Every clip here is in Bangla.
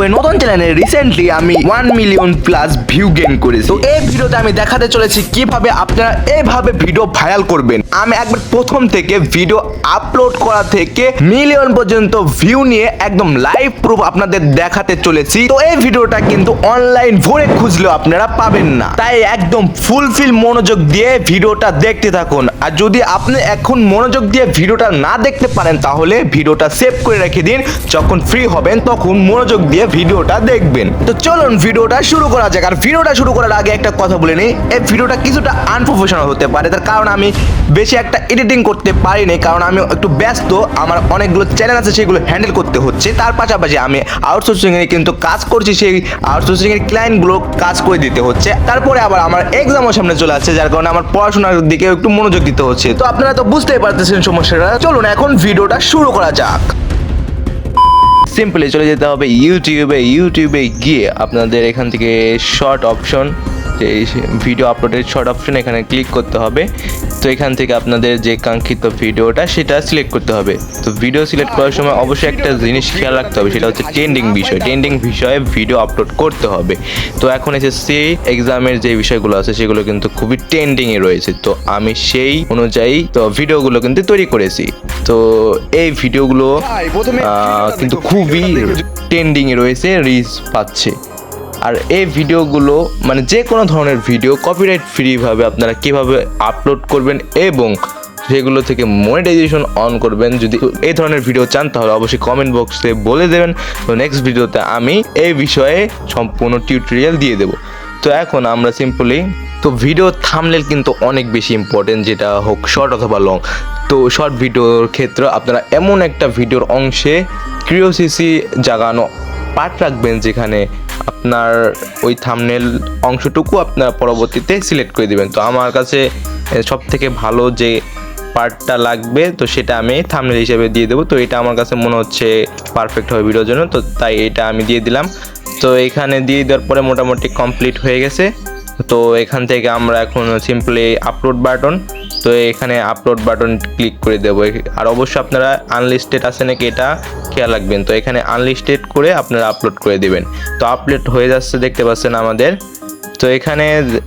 এই নতুন চ্যানেলে রিসেন্টলি আমি 1 মিলিয়ন প্লাস ভিউ গেইন করেছি। তো এই ভিডিওতে আমি দেখাতে চলেছি কিভাবে আপনারা এইভাবে ভিডিও ভাইরাল করবেন। আমি একবার প্রথম থেকে ভিডিও আপলোড করা থেকে মিলিয়ন পর্যন্ত ভিউ নিয়ে একদম লাইভ প্রুফ আপনাদের দেখাতে চলেছি। তো এই ভিডিওটা কিন্তু অনলাইন ভরে খুঁজলেও আপনারা পাবেন না, তাই একদম ফুলফিল মনোযোগ দিয়ে ভিডিওটা দেখতে থাকুন। আর যদি আপনি এখন মনোযোগ দিয়ে ভিডিওটা না দেখতে পারেন তাহলে ভিডিওটা সেভ করে রেখে দিন, যখন ফ্রি হবেন তখন মনোযোগ দিয়ে ভিডিওটা দেখবেন। তো চলুন ভিডিওটা শুরু করা যাক। আর ভিডিওটা শুরু করার আগে একটা কথা বলে নিই, এই ভিডিওটা কিছুটা আনপ্রফেশনাল হতে পারে, তার কারণ আমি বেশি একটা এডিটিং করতে পারিনি, কারণ আমি একটু ব্যস্ত, আমার অনেকগুলো চ্যানেল আছে সেগুলো হ্যান্ডেল করতে হচ্ছে। তার পাশাপাশি আমি আউটসোর্সিং এ কিন্তু কাজ করছি, সেই আউটসোর্সিং এর ক্লায়েন্টগুলো কাজ করে দিতে হচ্ছে। তারপরে আবার আমার এক্সামও সামনে চলে আসছে, যার কারণে আমার পড়াশোনার দিকে একটু মনোযোগ দিতে হচ্ছে। তো আপনারা তো বুঝতেই পারতেছেন সমস্যাটা। চলুন এখন ভিডিওটা শুরু করা যাক। সিম্পলি চলে যেতে হবে ইউটিউবে গিয়ে আপনাদের এখান থেকে শর্ট অপশন, যে ভিডিও আপলোডের শর্ট অপশন, এখানে ক্লিক করতে হবে। তো এখান থেকে আপনাদের যে কাঙ্ক্ষিত ভিডিওটা সেটা সিলেক্ট করতে হবে। তো ভিডিও সিলেক্ট করার সময় অবশ্যই একটা জিনিস খেয়াল রাখতে হবে, সেটা হচ্ছে ট্রেন্ডিং বিষয়ে ভিডিও আপলোড করতে হবে। তো এখন এসএসসি এক্সামের যে বিষয়গুলো আছে সেগুলো কিন্তু খুবই ট্রেন্ডিংয়ে রয়েছে, তো আমি সেই অনুযায়ী তো ভিডিওগুলো কিন্তু তৈরি করেছি। তো এই ভিডিওগুলো কিন্তু খুবই ট্রেন্ডিংয়ে রয়েছে, রিচ পাচ্ছে। আর এই ভিডিওগুলো মানে যে কোনো ধরনের ভিডিও কপিরাইট ফ্রিভাবে আপনারা কীভাবে আপলোড করবেন এবং সেগুলো থেকে মনিটাইজেশন অন করবেন, যদি এই ধরনের ভিডিও চান তাহলে অবশ্যই কমেন্ট বক্সে বলে দেবেন। তো নেক্সট ভিডিওতে আমি এই বিষয়ে সম্পূর্ণ টিউটোরিয়াল দিয়ে দেবো। তো এখন আমরা সিম্পলি, তো ভিডিও থাম্বনেল কিন্তু অনেক বেশি ইম্পর্টেন্ট, যেটা হোক শর্ট অথবা লং। তো শর্ট ভিডিওর ক্ষেত্রে আপনারা এমন একটা ভিডিওর অংশে কিউরিওসিটি জাগানো পার্ট রাখবেন যেখানে আপনার ওই থাম্বনেল অংশটুকু আপনারা পরবর্তীতে সিলেক্ট করে দিবেন। তো আমার কাছে সব থেকে ভালো যে পার্টটা লাগবে তো সেটা আমি থাম্বনেল হিসেবে দিয়ে দেবো। তো এটা আমার কাছে মনে হচ্ছে পারফেক্ট হবে ভিডিওর জন্য, তো তাই এটা আমি দিয়ে দিলাম। তো এখানে দিয়ে দেওয়ার পরে মোটামুটি কমপ্লিট হয়ে গেছে। তো এখান থেকে আমরা এখন সিম্পলি আপলোড বাটন, তো এখানে আপলোড বাটন ক্লিক করে দেবো। আর অবশ্যই আপনারা আনলিস্টেড আছে নাকি এটা খেয়াল রাখবেন। তো এখানে আনলিস্টেড করে আপনারা আপলোড করে দিবেন। তো আপলোড হয়ে যাচ্ছে, দেখতে পাচ্ছেন আমাদের। তো এখানে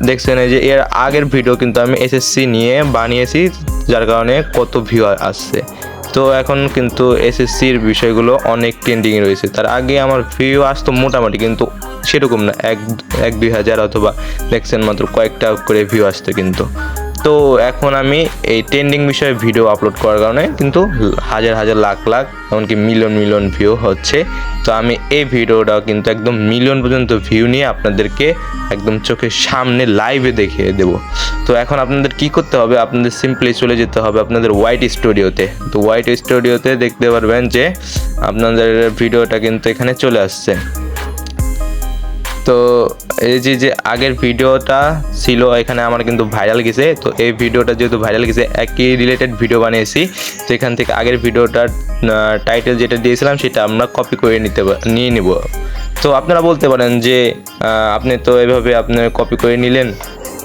দেখছেন যে এর আগের ভিডিও কিন্তু আমি এসএসসি নিয়ে বানিয়েছি, যার কারণে কত ভিউ আসছে। তো এখন কিন্তু এসএসসির বিষয়গুলো অনেক ট্রেন্ডিংয়ে রয়েছে। তার আগে আমার ভিউ আসতো মোটামুটি, কিন্তু সেরকম না, 1-2 হাজার অথবা দেখছেন মাত্র কয়েকটা করে ভিউ আসতো কিন্তু। তো এখন আমি এই ট্রেন্ডিং বিষয়ে ভিডিও আপলোড করার কারণে কিন্তু হাজার লাখ এমনকি মিলিয়ন ভিউ হচ্ছে। তো আমি এই ভিডিওটা কিন্তু একদম মিলিয়ন পর্যন্ত ভিউ নিয়ে আপনাদেরকে একদম চোখের সামনে লাইভে দেখিয়ে দেব। তো এখন আপনাদের কি করতে হবে, আপনাদের সিম্পলি চলে যেতে হবে আপনাদের ওয়াইটি স্টুডিওতে। তো ওয়াইটি স্টুডিওতে দেখতে পারবেন যে আপনাদের ভিডিওটা কিন্তু এখানে চলে আসছে। তো এই যে আগের ভিডিওটা ছিল এখানে আমার কিন্তু ভাইরাল গেছে। তো এই ভিডিওটা যেহেতু ভাইরাল গেছে, একই রিলেটেড ভিডিও বানিয়েছি। তো এখান থেকে আগের ভিডিওটার টাইটেল যেটা দিয়েছিলাম সেটা আমরা কপি করে নিয়ে নিব। তো আপনারা বলতে পারেন যে আপনি তো এভাবে আপনার কপি করে নিলেন।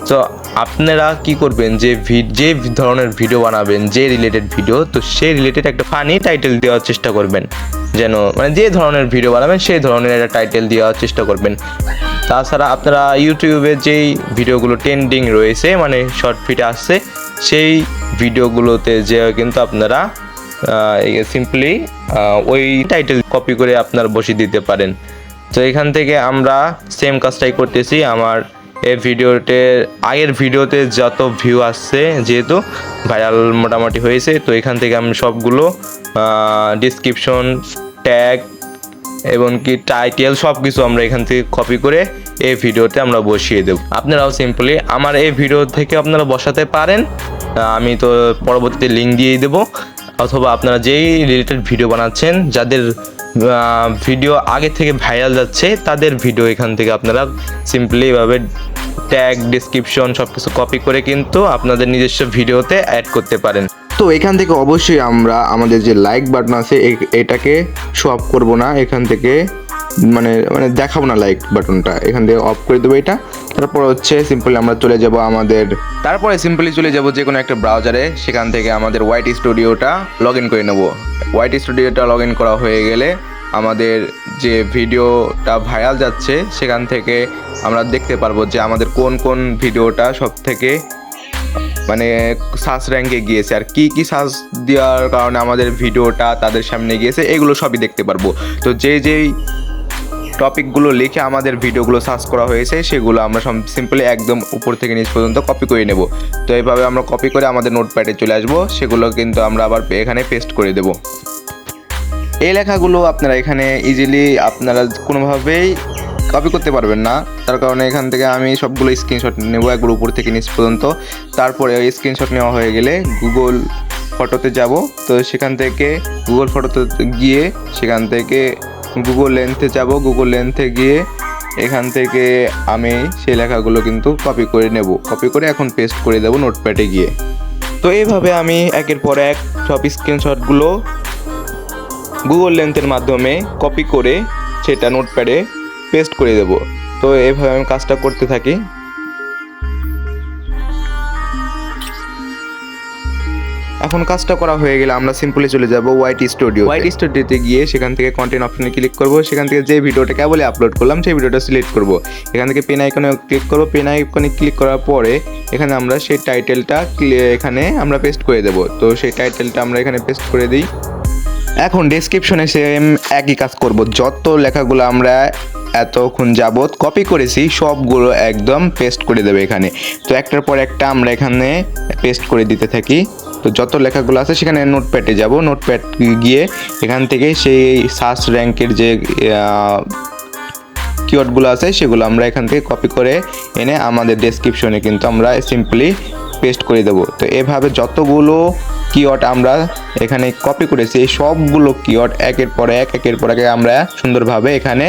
তো আপনারা কি করবেন, যে ধরনের ভিডিও বানাবেন, যে রিলেটেড ভিডিও, তো সেই রিলেটেড একটা ফানি টাইটেল দেওয়ার চেষ্টা করবেন, যেন মানে যে ধরনের ভিডিও বানাবেন সেই ধরনের একটা টাইটেল দেওয়ার চেষ্টা করবেন। তাছাড়া আপনারা ইউটিউবে যেই ভিডিওগুলো ট্রেন্ডিং রয়েছে, মানে শর্ট ফিটে আসছে, সেই ভিডিওগুলোতে যে কিন্তু আপনারা সিম্পলি ওই টাইটেল কপি করে আপনারা বসিয়ে দিতে পারেন। তো এখান থেকে আমরা সেম কাজটাই করতেছি। আমার এই ভিডিওতে আগের ভিডিওতে যত ভিউ আসছে, যেহেতু ভাইরাল মোটামুটি হয়েছে, তো এখান থেকে আমি সবগুলো ডিসক্রিপশন, ট্যাগ এবং কি টাইটেল সব কিছু আমরা এখান থেকে কপি করে এই ভিডিওতে আমরা বসিয়ে দেব। আপনারাও সিম্পলি আমার এই ভিডিও থেকে আপনারা বসাতে পারেন, আমি তো পরবর্তীতে লিঙ্ক দিয়ে দেবো। অথবা আপনারা যেই রিলেটেড ভিডিও বানাচ্ছেন, যাদের ভিডিও আগে থেকে ভাইরাল যাচ্ছে, তাদের ভিডিও এখান থেকে আপনারা সিম্পলি এভাবে ট্যাগ, ডিসক্রিপশন সব কিছু কপি করে কিন্তু আপনাদের নিজস্ব ভিডিওতে অ্যাড করতে পারেন। তো এখান থেকে অবশ্যই আমরা আমাদের যে লাইক বাটন আছে এটাকে শো অফ করবো না, এখান থেকে মানে দেখাবো না লাইক বাটনটা, এখান থেকে অফ করে দেবো এটা। তারপর হচ্ছে সিম্পলি আমরা চলে যাব সিম্পলি চলে যাব যে কোনো একটা ব্রাউজারে, সেখান থেকে আমাদের ওয়াইটি স্টুডিওটা লগ ইন করে নেবো। ওয়াইটি স্টুডিওটা লগ ইন করা হয়ে গেলে আমাদের যে ভিডিওটা ভাইরাল যাচ্ছে সেখান থেকে আমরা দেখতে পারবো যে আমাদের কোন কোন ভিডিওটা সব থেকে মানে সার্চ র্যাঙ্কে গিয়েছে আর কি কি সার্চ দেওয়ার কারণে আমাদের ভিডিওটা তাদের সামনে গিয়েছে, এগুলো সবই দেখতে পারবো। তো যেই টপিকগুলো লিখে আমাদের ভিডিওগুলো সার্চ করা হয়েছে সেগুলো আমরা সিম্পলি একদম উপর থেকে নিচ পর্যন্ত কপি করে নেব। তো এইভাবে আমরা কপি করে আমাদের নোটপ্যাডে চলে আসবো, সেগুলো কিন্তু আমরা আবার এখানে পেস্ট করে দেব। এই লেখাগুলো আপনারা এখানে ইজিলি আপনারা কোনোভাবেই কপি করতে পারবেন না, তার কারণে এখান থেকে আমি সবগুলো স্ক্রিনশট নেব একবার উপর থেকে নিচ পর্যন্ত। তারপরে ওই স্ক্রিনশট নেওয়া হয়ে গেলে গুগল ফটোতে যাব, তো সেখান থেকে গুগল ফটোতে গিয়ে সেখান থেকে গুগল লেন্সে যাব, গুগল লেন্সে গিয়ে এখান থেকে আমি সেই লেখাগুলো কিন্তু কপি করে নেব, কপি করে এখন পেস্ট করে দেব নোটপ্যাডে গিয়ে। তো এইভাবে আমি একের পর এক সব স্ক্রিনশটগুলো গুগল লেন্সের মাধ্যমে কপি করে সেটা নোটপ্যাডে পেস্ট করে দেব। তো এইভাবে আমি কাজটা করতে থাকি। এখন কাজটা করা হয়ে গেলে আমরা সিম্পলি চলে যাব ওয়াইট স্টুডিওতে গিয়ে সেখান থেকে কন্টেন্ট অপশনে ক্লিক করব, সেখান থেকে যে ভিডিওটা কেবলই আপলোড করলাম সেই ভিডিওটা সিলেক্ট করব। এখান থেকে পেন আইকনে ক্লিক করব, পেন আইকনে ক্লিক করার পরে এখানে আমরা সেই টাইটেলটা এখানে আমরা পেস্ট করে দেব। তো সেই টাইটেলটা আমরা এখানে পেস্ট করে দিই। এখন ডেসক্রিপশনে সেম একই কাজ করব, যত লেখাগুলো আমরা এতক্ষণ যাবত কপি করেছি সবগুলো একদম পেস্ট করে দেবে এখানে। তো একটার পর একটা আমরা এখানে পেস্ট করে দিতে থাকি। তো যত লেখাগুলো আছে সেখানে নোটপ্যাডে যাব, নোটপ্যাড গিয়ে এখান থেকে সেই সার্চ র্যাঙ্কের যে কিওয়ার্ডগুলো আছে সেগুলো আমরা এখান থেকে কপি করে এনে আমাদের ডেসক্রিপশনে কিন্তু আমরা সিম্পলি পেস্ট করে দেব। তো এভাবে যতগুলো কিওয়ার্ড আমরা এখানে কপি করেছি এই সবগুলো কিওয়ার্ড একের পর এক আমরা সুন্দরভাবে এখানে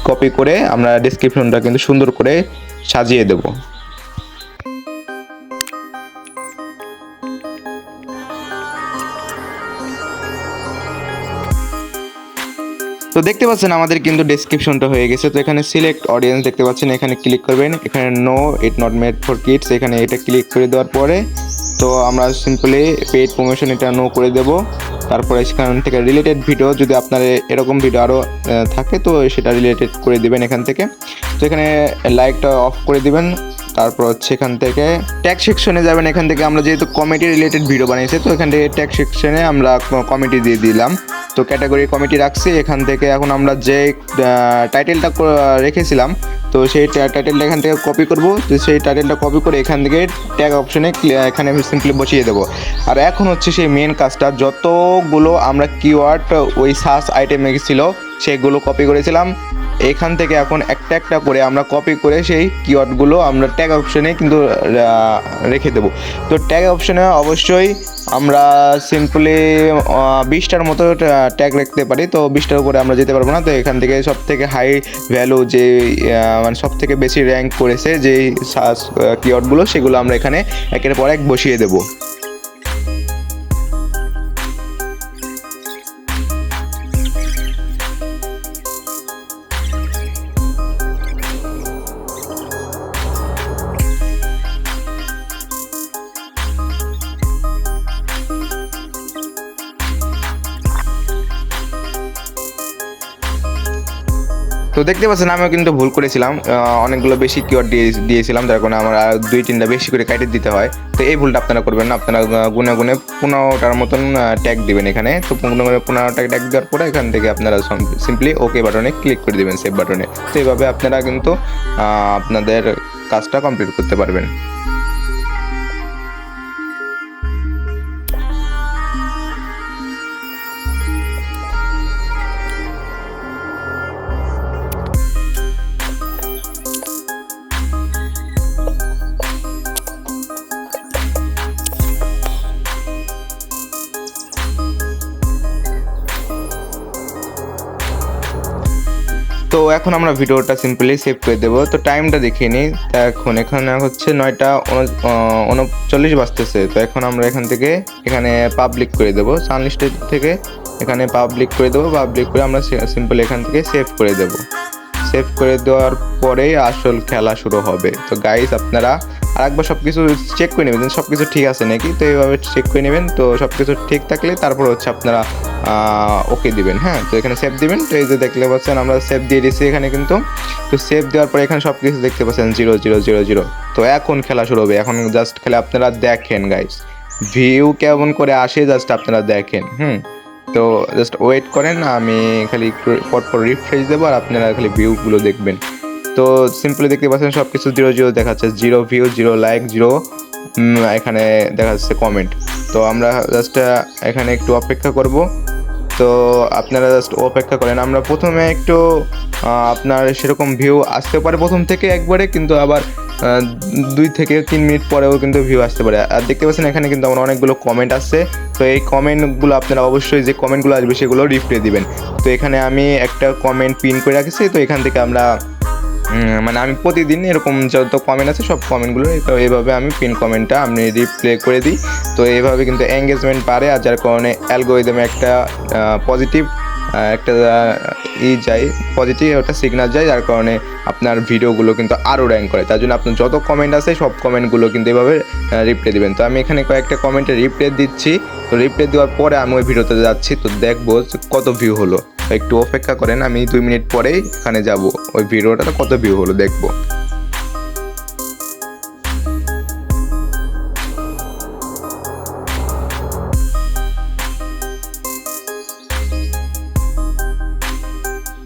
কপি করে আমরা ডেসক্রিপশনটা কিন্তু সুন্দর করে সাজিয়ে দেব। তো দেখতে পাচ্ছেন আমাদের কিন্তু ডেসক্রিপশনটা হয়ে গেছে। তো এখানে সিলেক্ট অডিয়েন্স দেখতে পাচ্ছেন, এখানে ক্লিক করবেন, এখানে no it not made for kids এখানে এটা ক্লিক করে দেওয়ার পরে তো আমরা সিম্পলি পেইড প্রমোশন এটা নো করে দেব। তারপরে সেখান থেকে রিলেটেড ভিডিও যদি আপনার এরকম ভিডিও আরও থাকে তো সেটা রিলেটেড করে দিবেন এখান থেকে। তো এখানে লাইকটা অফ করে দিবেন। তারপর হচ্ছে এখান থেকে ট্যাগ সেকশনে যাবেন, এখান থেকে আমরা যেহেতু কমেডি রিলেটেড ভিডিও বানিয়েছি তো এখান থেকে ট্যাগ সেকশনে আমরা কমেডি দিয়ে দিলাম। তো ক্যাটাগরি কমেডি রাখছি। এখান থেকে এখন আমরা যে টাইটেলটা রেখেছিলাম তো সেই টাইটেলটা এখান থেকে কপি করব। তো সেই টাইটেলটা কপি করে এখান থেকে ট্যাগ অপশনে এখানে সিম্পলি বসিয়ে দেবো। আর এখন হচ্ছে সেই মেন কাজটা, যতগুলো আমরা কিওয়ার্ড ওই সার্চ আইটেমে ছিল সেগুলো কপি করেছিলাম এখান থেকে এখন একটা একটা করে আমরা কপি করে সেই কিওয়ার্ডগুলো আমরা ট্যাগ অপশনে কিন্তু রেখে দেবো। তো ট্যাগ অপশনে অবশ্যই আমরা সিম্পলি 20টার মতো ট্যাগ রাখতে পারি। তো 20টার উপরে আমরা যেতে পারবো না। তো এখান থেকে সব থেকে হাই ভ্যালু যে মানে সব থেকে বেশি র্যাঙ্ক করেছে যে সার্চ কিওয়ার্ডগুলো সেগুলো আমরা এখানে একের পর এক বসিয়ে দেবো। তো দেখতে পাচ্ছেন আমিও কিন্তু ভুল করেছিলাম, অনেকগুলো বেশি কিওয়ার্ড দিয়েছিলাম যার কারণে আমার আর 2-3টা বেশি করে কাটে দিতে হয়। তো এই ভুলটা আপনারা করবেন না, আপনারা গুনে 15টার মতন ট্যাগ দিবেন এখানে। তো 15টা ট্যাগ দেওয়ার পরে এখান থেকে আপনারা সিম্পলি ওকে বাটনে ক্লিক করে দেবেন, সেভ বাটনে। তো এইভাবে আপনারা কিন্তু আপনাদের কাজটা কমপ্লিট করতে পারবেন। তো এখন আমরা ভিডিওটা সিম্পলি সেভ করে দেবো। তো টাইমটা দেখিয়ে নিই, এখন এখানে হচ্ছে 9:39 বাজতেছে। তো এখন আমরা এখান থেকে এখানে পাবলিক করে দেবো, সানলিস্টের থেকে এখানে পাবলিক করে দেবো। পাবলিক করে আমরা সিম্পলি এখান থেকে সেভ করে দেবো। সেভ করে দেওয়ার পরেই আসল খেলা শুরু হবে। তো গাইস আপনারা আর একবার সব কিছু চেক করে নেবেন সব কিছু ঠিক আছে নাকি। তো এইভাবে চেক করে নেবেন, তো সব কিছু ঠিক থাকলে তারপর হচ্ছে আপনারা ওকে দিবেন। হ্যাঁ, তো এখানে সেভ দিবেন। তো এই যে দেখতে পাচ্ছেন আমরা সেভ দিয়ে দিচ্ছি এখানে কিন্তু। তো সেভ দেওয়ার পরে এখানে সব কিছু দেখতে পাচ্ছেন 0 0 0 0। তো এখন খেলা শুরু হবে। এখন জাস্ট খেলে আপনারা দেখেন গাইস ভিউ কেমন করে আসে, জাস্ট আপনারা দেখেন। তো জাস্ট ওয়েট করেন, আমি খালি একটু পরপর রিফ্রেশ দেবো আর আপনারা খালি ভিউগুলো দেখবেন। তো সিম্পলি দেখতে পাচ্ছেন সব কিছু 0 0 দেখাচ্ছে, 0 ভিউ, 0 লাইক, 0 এখানে দেখা যাচ্ছে কমেন্ট। তো আমরা জাস্ট এখানে একটু অপেক্ষা করব। তো আপনারা জাস্ট অপেক্ষা করেন। আমরা প্রথমে একটু আপনার সেরকম ভিউ আসতে পারে প্রথম থেকে একবারে, কিন্তু আবার 2 থেকে 3 মিনিট পরেও কিন্তু ভিউ আসতে পারে। আর দেখতে পাচ্ছেন এখানে কিন্তু আমার অনেকগুলো কমেন্ট আসছে। তো এই কমেন্টগুলো আপনারা অবশ্যই যে কমেন্টগুলো আসবে সেগুলো রিপ্লাই দিবেন। তো এখানে আমি একটা কমেন্ট পিন করে রাখছি। তো এখান থেকে আমরা মানে আমি প্রতিদিন এরকম যত কমেন্ট আছে সব কমেন্টগুলো এইভাবে আমি পিন কমেন্টটা আমি রিপ্লে করে দিই। তো এইভাবে কিন্তু এঙ্গেজমেন্ট বাড়ে, আর যার কারণে অ্যালগোরিদমে একটা পজিটিভ একটা যায়, পজিটিভ একটা সিগনাল যায়, যার কারণে আপনার ভিডিওগুলো কিন্তু আরও র্যাঙ্ক করে। তার জন্য আপনার যত কমেন্ট আছে সব কমেন্টগুলো কিন্তু এভাবে রিপ্লাই দিবেন। তো আমি এখানে কয়েকটা কমেন্টে রিপ্লাই দিচ্ছি। তো রিপ্লাই দেওয়ার পরে আমি ওই ভিডিওতে যাচ্ছি, তো দেখবো কত ভিউ হলো। একটু অপেক্ষা করেন, আমি 2 মিনিট পরেই এখানে যাব, ওই ভিডিওটাতে কত ভিউ হলো দেখবো।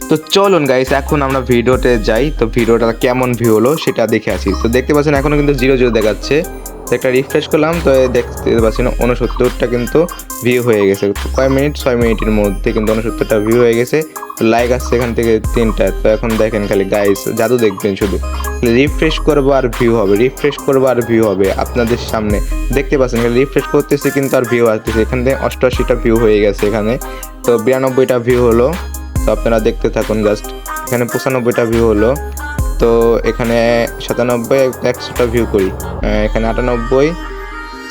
তো চলুন গাইস এখন আমরা ভিডিওতে যাই। তো ভিডিওটা কেমন ভিউ হলো সেটা দেখে আসি। তো দেখতে পাচ্ছেন এখনও কিন্তু 0 0 দেখাচ্ছে। একটা রিফ্রেশ করলাম, তো দেখতে পাচ্ছেন 69টা কিন্তু ভিউ হয়ে গেছে। কয় মিনিট, 6 মিনিটের মধ্যে কিন্তু 69টা ভিউ হয়ে গেছে। তো লাইক আসছে এখান থেকে 3টা। তো এখন দেখেন খালি গাইস জাদু দেখবেন, শুধু রিফ্রেশ করবো আর ভিউ হবে, রিফ্রেশ করবো আর ভিউ হবে আপনাদের সামনে। দেখতে পাচ্ছেন রিফ্রেশ করতেছে কিন্তু আর ভিউ আসতেছে। এখান থেকে 88টা ভিউ হয়ে গেছে এখানে। তো 92টা ভিউ হলো। তো আপনারা দেখতে থাকুন জাস্ট। এখানে 95টা ভিউ হলো। তো এখানে 97, 100টা ভিউ করি, এখানে 98।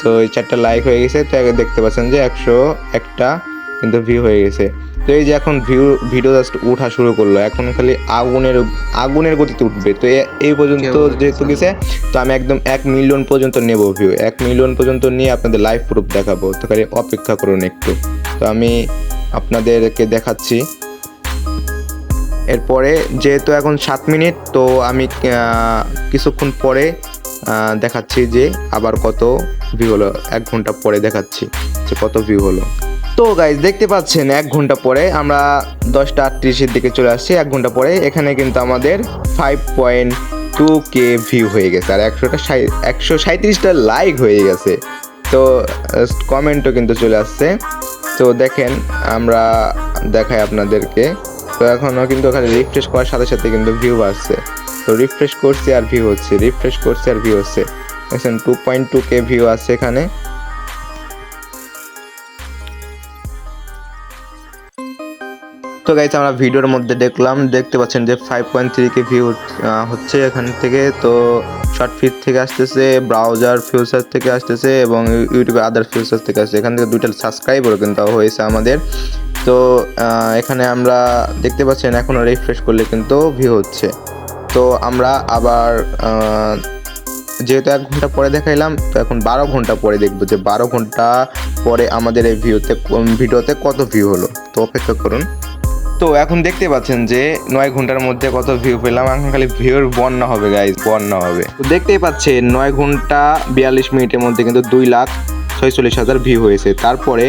তো এই 4টা লাইক হয়ে গেছে। তো দেখতে পাচ্ছেন যে 101টা কিন্তু ভিউ হয়ে গেছে। তো এই যে এখন ভিডিও জাস্ট উঠা শুরু করলো, এখন খালি আগুনের গতিতে উঠবে। তো এই পর্যন্ত যেহেতু গেছে, তো আমি একদম 1 মিলিয়ন পর্যন্ত নেব ভিউ, 1 মিলিয়ন পর্যন্ত নিয়ে আপনাদের লাইভ প্রুফ দেখাবো। তো খালি অপেক্ষা করুন একটু। তো আমি আপনাদেরকে দেখাচ্ছি। এরপরে যেহেতু এখন 7 মিনিট, তো আমি কিছুক্ষণ পরে দেখাচ্ছি যে আবার কত ভিউ হলো। 1 ঘন্টা পরে দেখাচ্ছি যে কত ভিউ হলো। তো গাইজ দেখতে পাচ্ছেন 1 ঘন্টা পরে আমরা 10:38-এর দিকে চলে আসছি। 1 ঘন্টা পরে এখানে কিন্তু আমাদের 5.2K ভিউ হয়ে গেছে, আর 137টা লাইক হয়ে গেছে। তো কমেন্টও কিন্তু চলে আসছে। তো দেখেন আমরা দেখাই আপনাদেরকে। তো এখনও কিন্তু ওখানে রিফ্রেশ করার সাথে সাথে কিন্তু ভিউ আসছে। তো রিফ্রেশ করছি আর ভিউ হচ্ছে, রিফ্রেশ করছি আর ভিউ হচ্ছে। দেখছেন 2.2K ভিউ আছে এখানে। তো গাইস আমরা ভিডিওর মধ্যে দেখতে পাচ্ছেন যে 5.3K ভিউ হচ্ছে এখান থেকে। তো শর্ট ফিড থেকে আসতেছে, ব্রাউজার ফিউচার থেকে আসতেছে, এবং ইউটিউবে আদার ফিউচার থেকে আসছে। এখান থেকে 2টা সাবস্ক্রাইবারও কিন্তু হয়েছে আমাদের। তো এখানে আমরা দেখতে পাচ্ছেন এখনও রিফ্রেশ করলে কিন্তু ভিউ হচ্ছে। তো আমরা আবার যেহেতু 1 ঘন্টা পরে দেখাইলাম, তো এখন 12 ঘন্টা পরে দেখবো যে 12 ঘন্টা পরে আমাদের এই ভিডিওতে কত ভিউ হলো। তো অপেক্ষা করুন। তো এখন দেখতে পাচ্ছেন যে 9 ঘন্টার মধ্যে কত ভিউ পেলাম। এখন খালি ভিউর বন্যা হবে গাইজ, বন্যা হবে। তো দেখতেই পাচ্ছেন 9 ঘন্টা 42 মিনিটের মধ্যে কিন্তু 2,46,000 ভিউ হয়েছে। তারপরে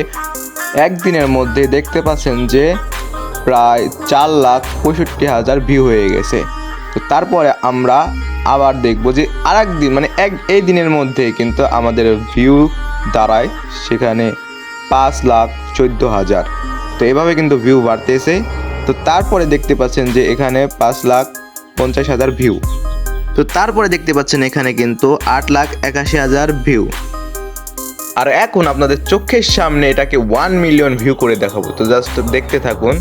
একদিনের মধ্যে দেখতে পাচ্ছেন যে প্রায় 4,65,000 ভিউ হয়ে গেছে। তো তারপরে আমরা আবার দেখবো যে আরেক দিন মানে এই দিনের মধ্যে কিন্তু আমাদের ভিউ দাঁড়ায় সেখানে 5,14,000। তো এভাবে কিন্তু ভিউ বাড়তেছে। তো তারপরে দেখতে পাচ্ছেন যে এখানে 5,50,000 ভিউ। তো তারপরে দেখতে পাচ্ছেন এখানে কিন্তু 8,81,000 ভিউ। আর এখন আপনাদের চোখের সামনে এটাকে 1 মিলিয়ন ভিউ করে দেখাবো। তো জাস্ট দেখতে থাকুন।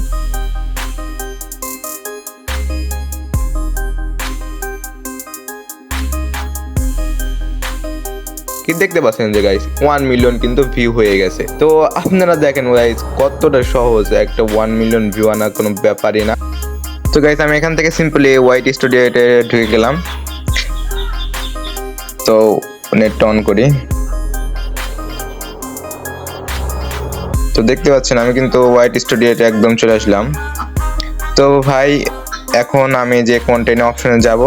কি দেখতে পাচ্ছেন যে গাইস 1 মিলিয়ন কিন্তু ভিউ হয়ে গেছে। তো আপনারা দেখেন গাইস কতটা সহজ, একটা 1 মিলিয়ন ভিউ আনা কোনো ব্যাপারই না। তো গাইস আমি এখান থেকে সিম্পলি ওয়াইটি স্টুডিওতে ঢুকে গেলাম। তো নেটটা অন করি। তো দেখতে পাচ্ছেন আমি কিন্তু হোয়াইট স্টুডিওতে একদম চলে আসলাম। তো ভাই এখন আমি যে কন্টেন্ট অপশনে যাব,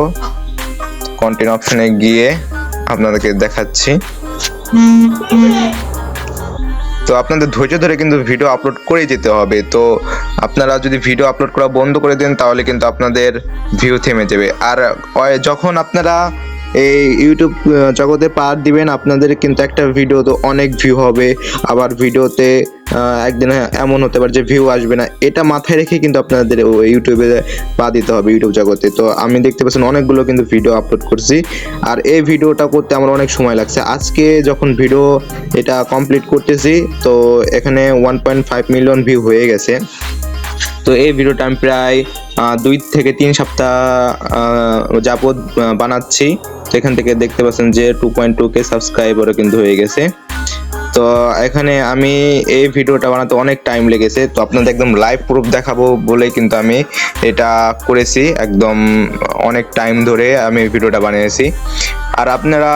কন্টেন্ট অপশনে গিয়ে আপনাদেরকে দেখাচ্ছি। তো আপনাদের ধৈর্য ধরে কিন্তু ভিডিও আপলোড করে যেতে হবে। তো আপনারা যদি ভিডিও আপলোড করা বন্ধ করে দেন তাহলে কিন্তু আপনাদের ভিউ থেমে যাবে। আর যখন আপনারা এই ইউটিউব জগতে পা দিবেন আপনাদের কিন্তু একটা ভিডিও তো অনেক ভিউ হবে, আবার ভিডিওতে একদিন এমন হতে পারে যে ভিউ আসবে না। এটা মাথায় রেখে কিন্তু আপনাদের ইউটিউবে পা দিতে হবে, ইউটিউব জগতে। তো আমি দেখতে পাচ্ছেন অনেকগুলো কিন্তু ভিডিও আপলোড করছি, আর এই ভিডিওটা করতে আমার অনেক সময় লাগছে। আজকে যখন ভিডিও এটা কমপ্লিট করতেছি তো এখানে 1.5 মিলিয়ন ভিউ হয়ে গেছে। তো এই ভিডিওটা আমি প্রায় 2 থেকে 3 সপ্তাহ যাবত বানাচ্ছি। তো এখান থেকে দেখতে পাচ্ছেন যে 2.2K সাবস্ক্রাইবারও কিন্তু হয়ে গেছে। তো এখানে আমি এই ভিডিওটা বানাতে অনেক টাইম লেগেছে। তো আপনাদের একদম লাইভ প্রুফ দেখাবো বলে কিন্তু আমি এটা করেছি, একদম অনেক টাইম ধরে আমি ভিডিওটা বানিয়েছি। আর আপনারা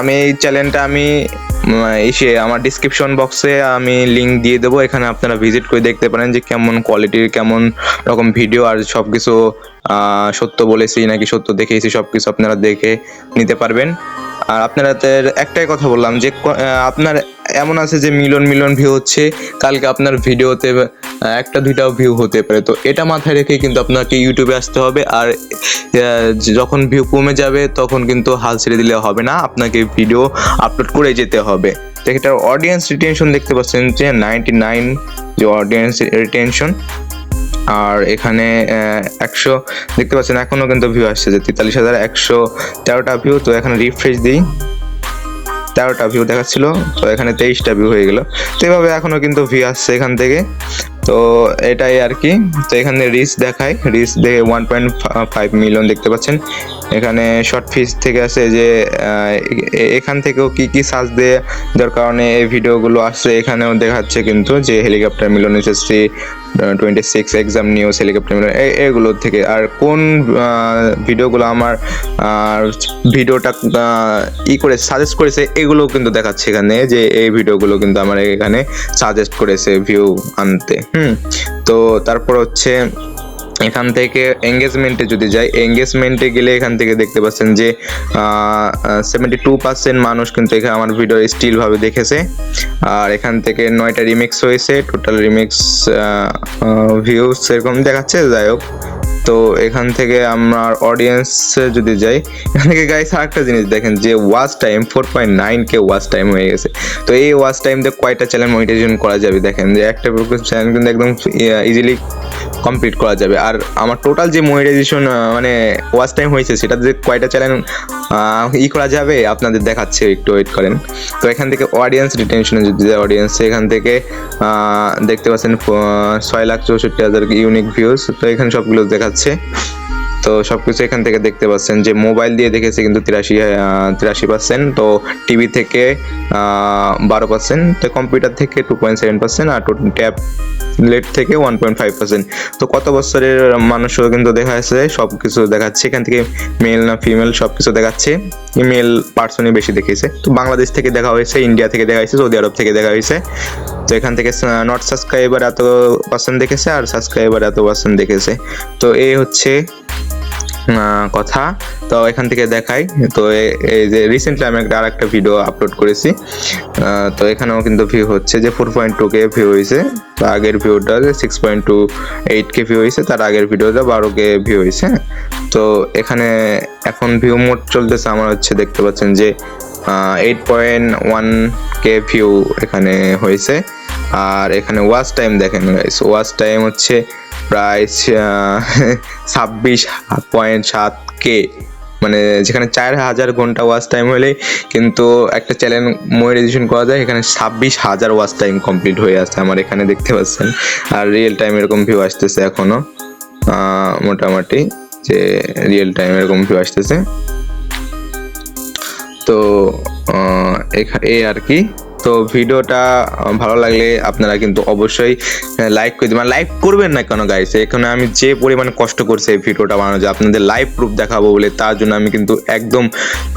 আমি এই চ্যানেলটা আমি আমার ডিসক্রিপশন বক্সে আমি লিঙ্ক দিয়ে দেবো, এখানে আপনারা ভিজিট করে দেখতে পারেন যে কেমন কোয়ালিটির, কেমন রকম ভিডিও, আর সব কিছু সত্য বলেছি নাকি সত্য দেখিয়েছি সব কিছু আপনারা দেখে নিতে পারবেন। আর আপনাদের একটাই কথা বললাম যে আপনার এমন আছে যে মিলিয়ন মিলিয়ন ভিউ হচ্ছে, কালকে আপনার ভিডিওতে একটা দুইটাও ভিউ হতে পারে। তো এটা মাথায় রেখে কিন্তু আপনাকে ইউটিউবে আসতে হবে। আর যখন ভিউ কমে যাবে তখন কিন্তু হাল ছেড়ে দিলে হবে না, আপনাকে ভিডিও আপলোড করে যেতে হবে। তো এটার অডিয়েন্স রিটেনশন দেখতে পাচ্ছেন যে 99 যে অডিয়েন্স রিটেনশন। আর এখানে 100 দেখতে পাচ্ছেন এখনো কিন্তু ভিউ আসছে যে 43,113টা ভিউ। তো এখানে রিফ্রেশ দিই, 13টা ভিউ দেখাচ্ছিল, তো এখানে 23টা ভিউ হয়ে গেল। তো এভাবে এখনো কিন্তু ভিউ আসছে এখান থেকে। তো এটাই আর কি। তো এখানে রিচ দেখায়, রিচ দেখে 1.5 মিলিয়ন দেখতে পাচ্ছেন। এখানে শর্ট ফিস থেকে আছে যে এখান থেকেও কি কি সার্চ দেওয়ার কারণে এই ভিডিওগুলো আসছে। এখানেও দেখাচ্ছে কিন্তু যে হেলিকপ্টার মিলন এসএসসি 26 এক্সাম নিউজ হেলিকপ্টার মিলন এগুলো থেকে। আর কোন ভিডিওগুলো আমার ভিডিওটা করে সাজেস্ট করেছে এগুলো কিন্তু দেখাচ্ছে এখানে, যে এই ভিডিওগুলো কিন্তু আমার এখানে সাজেস্ট করেছে ভিউ আনতে। তো তারপর হচ্ছে এখান থেকে এঙ্গেজমেন্টে যদি যাই, এঙ্গেজমেন্টে গেলে এখান থেকে দেখতে পাচ্ছেন যে 72% মানুষ কিন্তু এখানে আমার ভিডিও স্টিল ভাবে দেখেছে। আর এখান থেকে 9টা রিমিক্স হয়েছে, টোটাল রিমিক্স ভিউস এরকম দেখাচ্ছে। যাই হোক, তো এখান থেকে আমার অডিয়েন্স যদি যাই, এখান থেকে গাইস আরেকটা জিনিস দেখেন যে watch time 4.9K watch time হয়ে গেছে। তো এই ওয়াচ টাইম দিয়ে কয়টা চ্যানেল মনিটাইজেশন করা যাবে দেখেন, যে একটা চ্যানেল কিন্তু একদম ইজিলি কমপ্লিট করা যাবে। আর আমার টোটাল যে মনিটাইজেশন মানে ওয়াচ টাইম হয়েছে সেটা যে কয়টা চ্যানেল করা যাবে আপনাদের দেখাচ্ছে, একটু ওয়েট করেন। তো এখান থেকে অডিয়েন্স রিটেনশনে যদি যায়, অডিয়েন্স এখান থেকে দেখতে পাচ্ছেন 6,64,000 ইউনিক ভিউজ। তো এখানে সবগুলো দেখাচ্ছে। তো সবকিছু এখান থেকে দেখতে পাচ্ছেন যে মোবাইল দিয়ে দেখেছে কিন্তু 83%, তো টিভি থেকে 12%, তো কম্পিউটার থেকে 2.7%, আর ট্যাবলেট থেকে 1.5%। তো কত বছরের মানুষও কিন্তু দেখা যাচ্ছে, সব কিছু দেখাচ্ছে এখান থেকে, মেল না ফিমেল সব কিছু দেখাচ্ছে। ইমেল পার্সনই বেশি দেখেছে। তো বাংলাদেশ থেকে দেখা হয়েছে, ইন্ডিয়া থেকে দেখা হয়েছে, সৌদি আরব থেকে দেখা হয়েছে। তো এখান থেকে নট সাবস্ক্রাইবার এত পার্সেন্ট দেখেছে, আর সাবস্ক্রাইবার এত পার্সেন্ট দেখেছে। তো এই হচ্ছে কথা। তো এখান থেকে দেখাই। তো এই যে রিসেন্টলি আমি আরেকটা ভিডিও আপলোড করেছি, তো এখানেও কিন্তু ভিউ হচ্ছে যে 4.2K ভিউ হয়েছে। তো আগের ভিডিওটা 6.28K ভিউ হয়েছে, তার আগের ভিডিওটা 12K ভিউ হয়েছে। তো এখানে এখন ভিউ মোড চলতেছে আমার হচ্ছে, দেখতে পাচ্ছেন যে 8.1K ভিউ এখানে হয়েছে। আর এখানে ওয়াচ টাইম দেখেন গাইস, ওয়াচ টাইম হচ্ছে প্রায় 26.7K, মানে যেখানে 4,000 ঘন্টা ওয়াচ টাইম হলে কিন্তু একটা চ্যানেল মনিটাইজেশন করা যায়, এখানে 26,000 ওয়াচ টাইম কমপ্লিট হয়ে আসছে আমার এখানে দেখতে পাচ্ছেন। আর রিয়েল টাইম এরকম ভিউ আসতেছে এখনো, মোটামুটি যে রিয়েল টাইম এরকম ভিউ আসতেছে। তো এই আর কি। তো ভিডিওটা ভালো লাগলে আপনারা কিন্তু অবশ্যই লাইক করে দেবেন। লাইক করবেন না কেন গাইস, এখানে আমি যে পরিমাণে কষ্ট করছি এই ভিডিওটা বানানো যায় আপনাদের লাইভ প্রুফ দেখাবো বলে, তার জন্য আমি কিন্তু একদম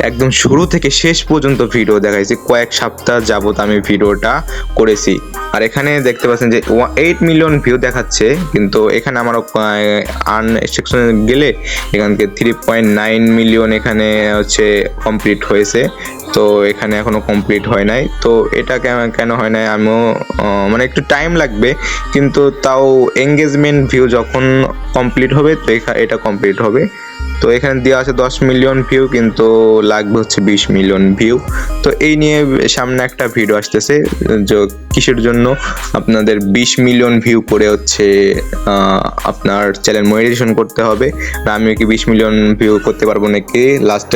একদম শুরু থেকে শেষ পর্যন্ত ভিডিও দেখাইছি। কয়েক সপ্তাহ যাবত আমি ভিডিওটা করেছি। আর এখানে দেখতে পাচ্ছেন যে 8 মিলিয়ন ভিউ দেখাচ্ছে, কিন্তু এখানে আমার আর্ন সেকশনে গেলে এখান থেকে 3.9 মিলিয়ন এখানে হচ্ছে কমপ্লিট হয়েছে। তো এখানে এখনো কমপ্লিট হয় নাই। তো এটা কেন হয় নাই আমিও মানে একটু টাইম লাগবে, কিন্তু তাও এঙ্গেজমেন্ট ভিউ যখন কমপ্লিট হবে তো এটা কমপ্লিট হবে। তো এখানে দেওয়া আছে 10 মিলিয়ন ভিউ, কিন্তু লাগবে হচ্ছে 20 মিলিয়ন ভিউ। তো এই নিয়ে সামনে একটা ভিডিও আসতেছে যে কিসের জন্য আপনাদের 20 মিলিয়ন ভিউ করে হচ্ছে আপনার চ্যানেল মনিটাইজেশন করতে হবে। আর আমি কি 20 মিলিয়ন ভিউ করতে পারবো নাকি লাস্ট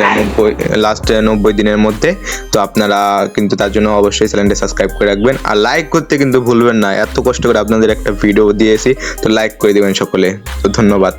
90 দিনের মধ্যে। তো আপনারা কিন্তু তার জন্য অবশ্যই চ্যানেলটা সাবস্ক্রাইব করে রাখবেন, আর লাইক করতে কিন্তু ভুলবেন না। এত কষ্ট করে আপনাদের একটা ভিডিও দিয়েছি, তো লাইক করে দেবেন সকলে। তো ধন্যবাদ।